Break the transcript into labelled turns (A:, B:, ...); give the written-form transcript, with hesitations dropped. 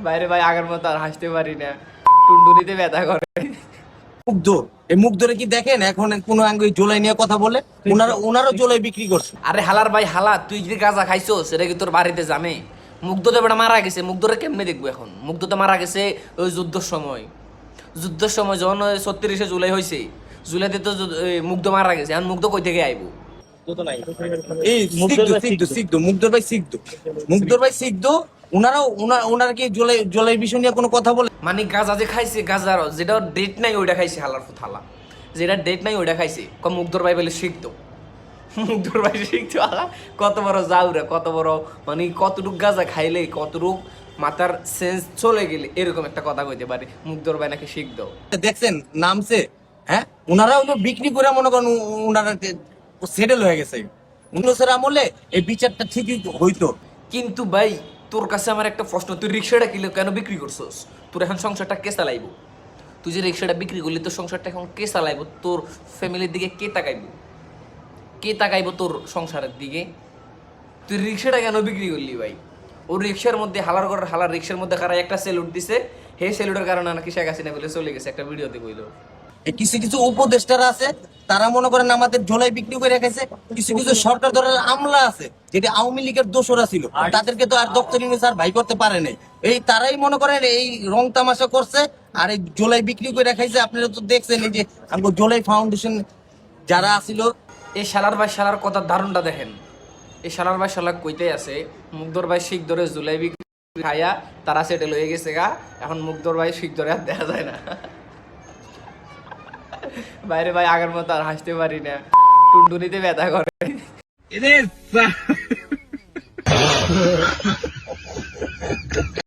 A: বাইরে ভাই আগের মতো আর হাসতে পারি না, টুনটুনিতে ব্যথা করে।
B: মুগ্ধ, এই মুগ্ধরে কি দেখেন এখন কোনো জোলাই নিয়ে কথা বলে? ওনারও জোলাই বিক্রি করছে।
A: আরে হালার ভাই হালা, তুই যদি গাঁজা খাইছো সেটা কি তোর বাড়িতে জানে? মুগ্ধ তো বেটা মারা গেছে, মুগ্ধরে কেমনে দেখবো এখন? মুগ্ধ তো মারা গেছে ওই যুদ্ধের সময়। যুদ্ধের সময় যখন 36শে জুলাই হয়েছে, জুলাইতে তো মুগ্ধ মারা গেছে, এখন মুগ্ধ কই থেকে আইবো?
B: এই মুগ্ধর ভাই সিদ্ধ, মুগ্ধর ভাই সিদ্ধ। ওনারা কি জোলাই বিষয় নিয়ে কোনো কথা বলে?
A: মানে গাঁজা যে খাইছে, গাঁজার যেটা ডেট নাই ওইটা খাইছে হালার ফুথালা, যেটা ডেট নাই ওইটা খাইছে। মুগ্ধর ভাই বলে শিখতো, মুগ্ধর ভাই শিখতো হালা। কত বড় যাউরা, কত বড় মানে কতটুক গাঁজা খাইলে কতটুক মাথার সেন্স চলে গেলে এরকম একটা কথা কইতে পারে মুগ্ধর ভাই নাকি শিখতো।
B: দেখছেন নামছে, হ্যাঁ ওনারাও তো বিক্রি করে মনে করেন ওনারা সেটেল হয়ে গেছে। উনিশের আমলে এই বিচারটা ঠিকই হইতো।
A: কিন্তু ভাই তোর কাছে আমার একটা প্রশ্ন, তুই রিক্সাটা কিলো কেন বিক্রি করছস? তোর এখন সংসারটা কে চালাইব? তুই যে রিক্সাটা বিক্রি করলি তোর সংসারটা এখন কে চালাইব? তোর ফ্যামিলির দিকে কে তাকাইব? কে তাকাইব তোর সংসারের দিকে? তুই রিক্সাটা কেন বিক্রি করলি ভাই? ওর রিক্সার মধ্যে হালার ঘরের হালার রিক্সার মধ্যে কারা একটা সেলুট দিছে, হে সেলুটের কারণে নাকি শেখ হাসিনা বলে চলে গেছে, একটা ভিডিওতে বইলো।
B: কিছু কিছু উপদেষ্টারা আছে, তারা মনে করেন আমাদের ঝোলাই বিক্রি করে রেখেছে। কিছু কিছু সরকার দলের আমলা আছে যেটা আওয়ামী লীগের দোসরা ছিল, তাদেরকে তো আর ডক্টর ইউনূস আর ভাই করতে পারে নাই। এই তারাই মনে করেন এই রং তামাশা করছে আর এই জোলাই বিক্রি করে রেখেছে। আপনারা তো দেখছেন এই যে আমাদের জোলাই ফাউন্ডেশন যারা আছিল।
A: এই শালার ভাই শালার কথার ধারণটা দেখেন। এই শালার ভাই শালা কইতে আছে মুগ্ধর ভাই শিখ ধরে জুলাই বিক্রি খাইয়া তারা সেটেল হয়ে গেছে গা, এখন মুগ্ধর ভাই শিখ ধরে আর দেখা যায় না। বাইরে ভাই আগের মতো আর হাসতে পারি না, টুনটুনিতে ব্যথা করে।